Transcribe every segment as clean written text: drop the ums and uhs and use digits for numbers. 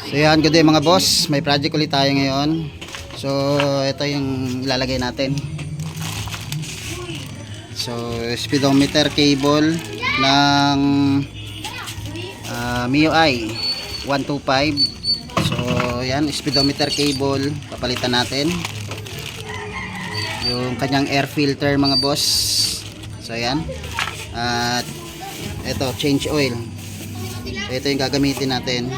So yan, good day mga boss. May project ulit tayo ngayon. So ito yung ilalagay natin. So speedometer cable ng MIUI 125. So yan, speedometer cable papalitan natin. Yung kanyang air filter mga boss. So yan. At ito, change oil. Ito yung gagamitin natin.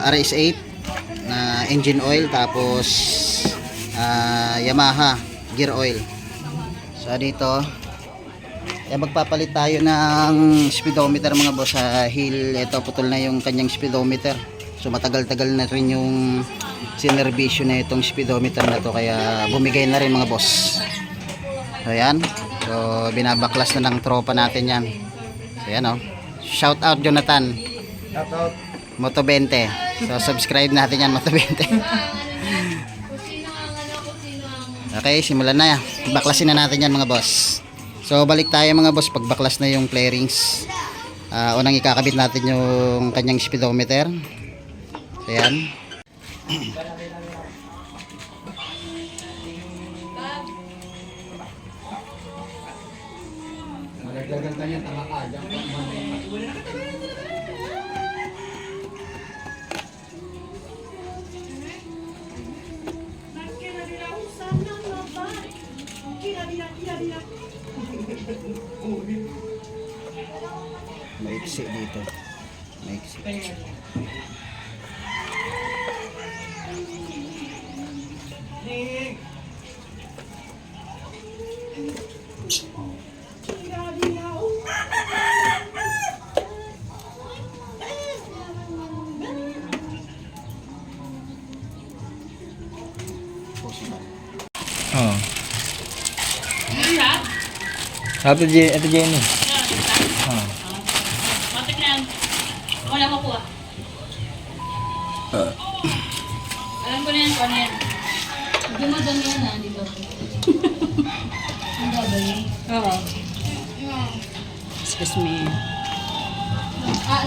RS8 na engine oil, tapos Yamaha gear oil. So dito magpapalit tayo ng speedometer mga boss sa hill. Ito, putol na yung kanyang speedometer. So matagal-tagal na rin yung sinerbisyo na itong speedometer na to, kaya bumigay na rin mga boss. So yan, so binabaklas na ng tropa natin yan. So yan, oh. Shout out Jonathan, Shout out Moto 20. So subscribe natin yan, Moto 20. Okay, simulan na. Baklasin na natin yan mga boss. So balik tayo mga boss, pagbaklas na yung flarings. Unang ikakabit natin yung kanyang speedometer. So yan. malaglagan kanya tamakada. Maiksi dito. Maiksi. Oh. Ito Jenny. Oh. Matik na yan. Wala ko po ah. Alam ko na yan kung ano yan. Dumadami yan ah, dito. Ang gabay. Oo. Excuse me.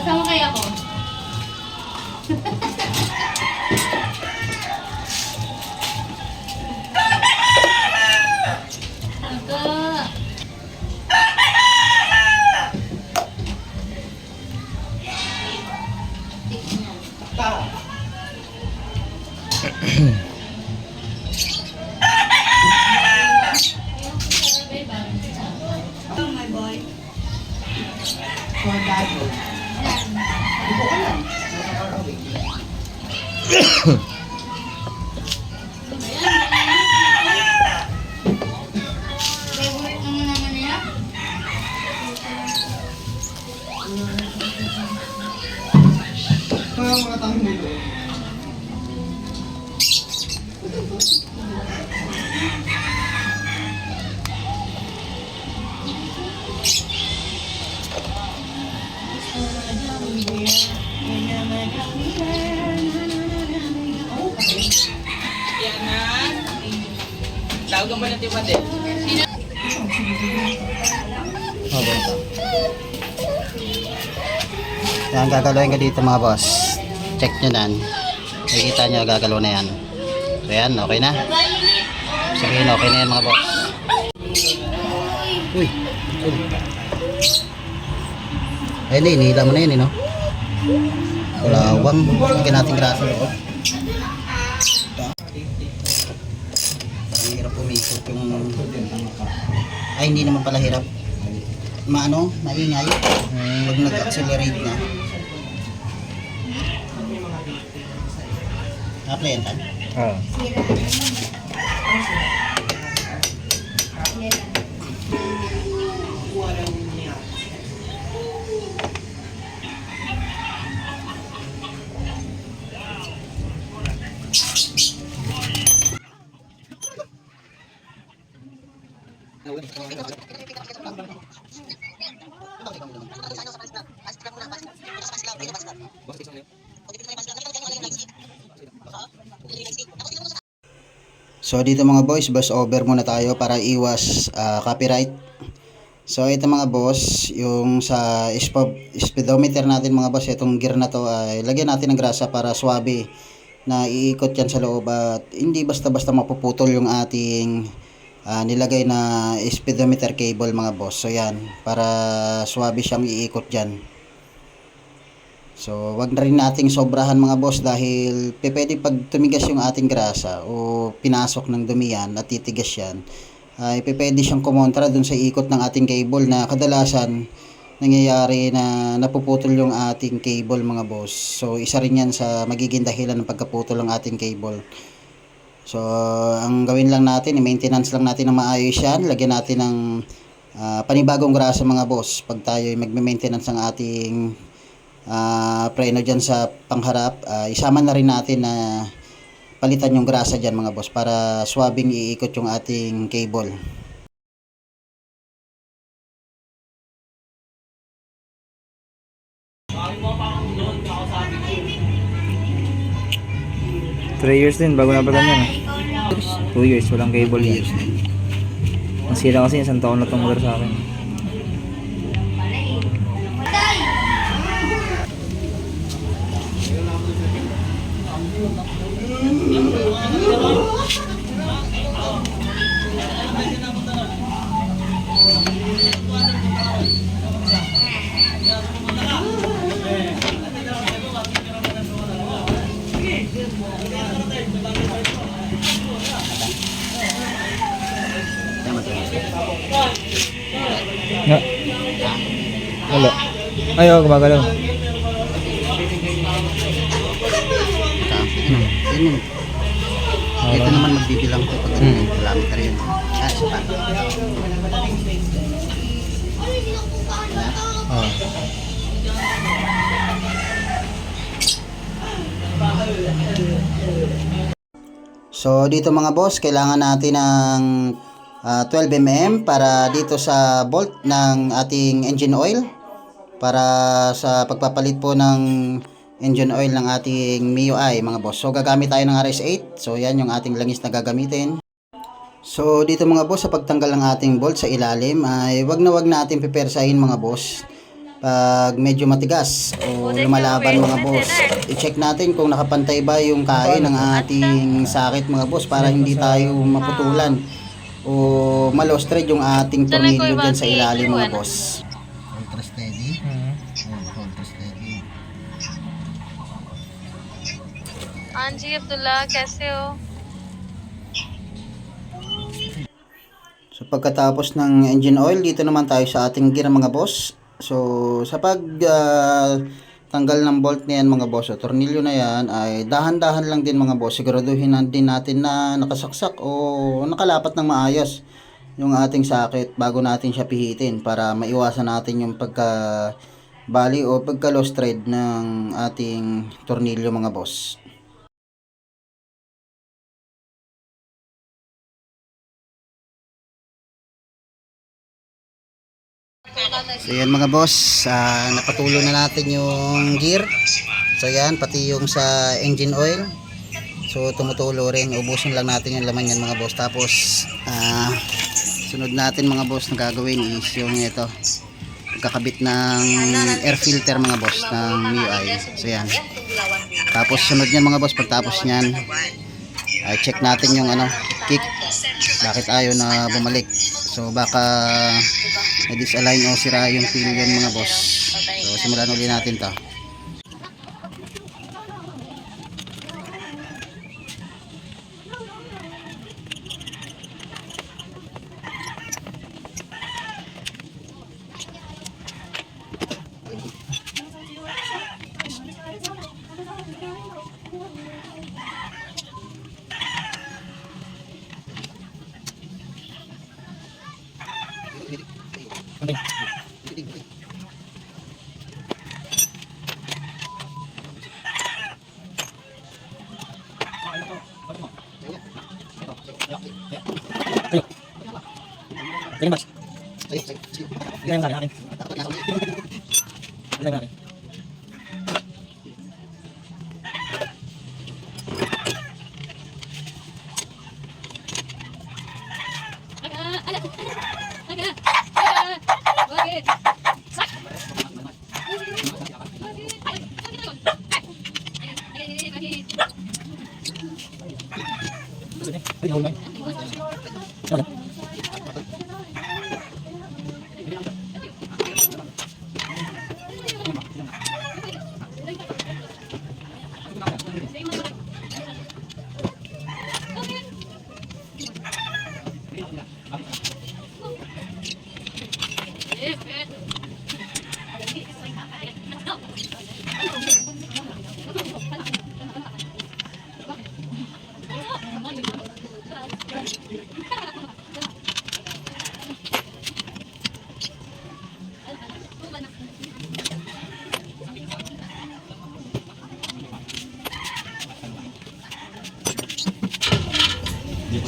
Sama kaya ako? Aga. Oh my boy. For that. Favorite mo naman niya? Mga tanong dito. Yan na. Tawag ka ba ng timad eh? Okay. Yan, gagalawin ka dito mga boss. Check nyo na. Nakikita nyo, gagalaw na yan. So yan, okay na. Sabihin, okay na yan mga boss. Uy, sorry. Ayun, inihila mo na yun, no? Kulawang. Lagyan natin grasa loob. Parang hirap umikot yung... Ay, hindi naman pala hirap. Maano, maingay. Pag nag-accelerate na. Apply yan tan? Oh. So dito mga boys, bus over muna tayo para iwas copyright. So ito mga boss, yung sa speedometer natin mga boss, itong gear na to ay lagyan natin ng grasa para swabe na iikot yan sa loob at hindi basta-basta mapuputol yung ating nilagay na speedometer cable mga boss. So yan, para swabe siyang iikot dyan. So wag na rin nating sobrahan mga boss dahil pwede pag tumigas yung ating grasa o pinasok ng dumi yan at titigas yan, ay pwede siyang kumontra dun sa ikot ng ating cable na kadalasan nangyayari na napuputol yung ating cable mga boss. So isa rin yan sa magiging dahilan ng pagkaputol ng ating cable. So ang gawin lang natin, i-maintenance lang natin ng maayos yan. Lagyan natin ng panibagong grasa mga boss pag tayo magme-maintenance ng ating preno dyan sa pangharap. Isama na rin natin na palitan yung grasa dyan mga boss para swabing iikot yung ating cable. Three years din bago napatan yan. 2 years, walang cable yan. Ang sira kasi isang taon na itong motor sa akin. Nga. Wala. Ayaw, gumagalaw. Yun. Ito naman magbibilang ko pag kilometer yun. Isa pa. Oh. So dito mga boss, kailangan natin ng 12 mm para dito sa bolt ng ating engine oil para sa pagpapalit po ng engine oil ng ating MIUI mga boss. So gagamit tayo ng RS8. So yan yung ating langis na gagamitin. So dito mga boss, sa pagtanggal ng ating bolt sa ilalim ay wag natin pipersahin mga boss. Pag medyo matigas o lumalaban mga boss, i-check natin kung nakapantay ba yung kain ng ating sakit mga boss para hindi tayo maputulan o ma-lost thread yung ating tornilyo dyan sa ilalim mga boss. Ultra steady. Ultra steady. जी अब्दुल्ला कैसे हो? So pagkatapos ng engine oil, dito naman tayo sa ating gear mga boss. So sa pag tanggal ng bolt na yan mga boss, o tornilyo na yan, ay dahan-dahan lang din mga boss. Siguraduhin din natin na nakasaksak o nakalapat ng maayos yung ating sakit bago natin siya pihitin para maiwasan natin yung pagka-bali o pagka-lost thread ng ating tornilyo mga boss. So yan mga boss, napatulo na natin yung gear. So yan, pati yung sa engine oil. So tumutulo rin, ubusin lang natin yung laman yan mga boss. Tapos sunod natin mga boss na gagawin is yung ito, kakabit ng air filter mga boss ng MIUI. So yan. Tapos sunod yan mga boss, pagtapos nyan ay check natin yung kick, bakit ayaw na bumalik. So baka na-disalign o sira yung pin yan mga boss. So simulan ulit natin to. Tingin boss. Tingin sa akin. Tingin natin.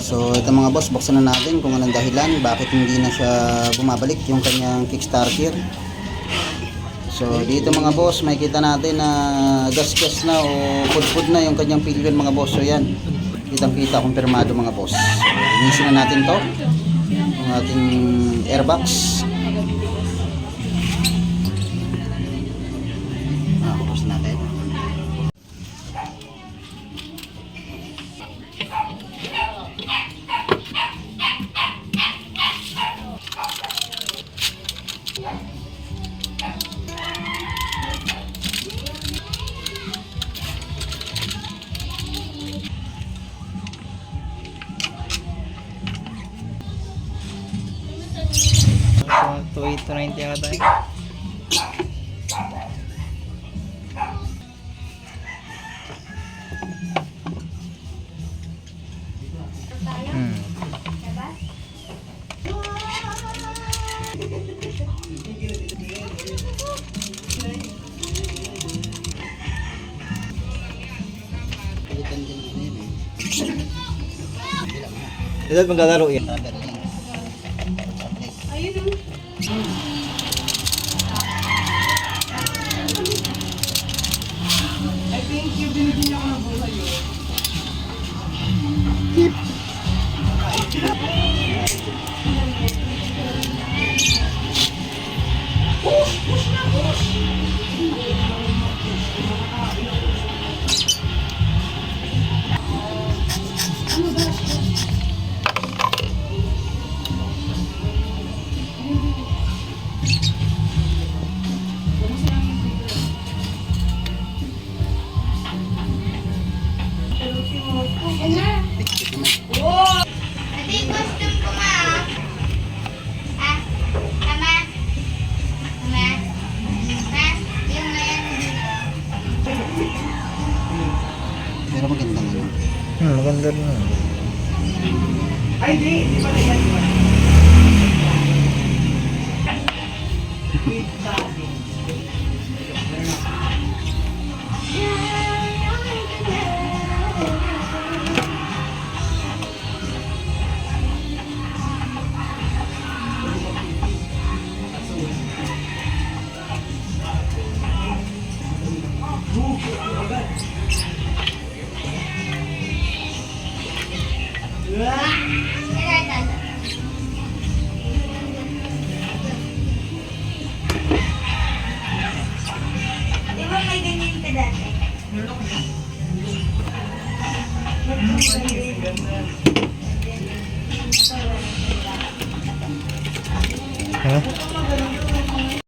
So ito mga boss, buksan na natin kung anong dahilan bakit hindi na siya bumabalik yung kanyang kickstarter. So dito mga boss, makikita natin na gas-gas na o pud-pud na yung kanyang pillion mga boss. So yan, kitang-kita, kumpirmado mga boss. So, linisin na natin to, yung ating airbox. Close natin. So, 28 to 90 yata eh. Ito maglalaro yan. Pero maganda nga. Maganda rin. Di ba may ganyan ka dati?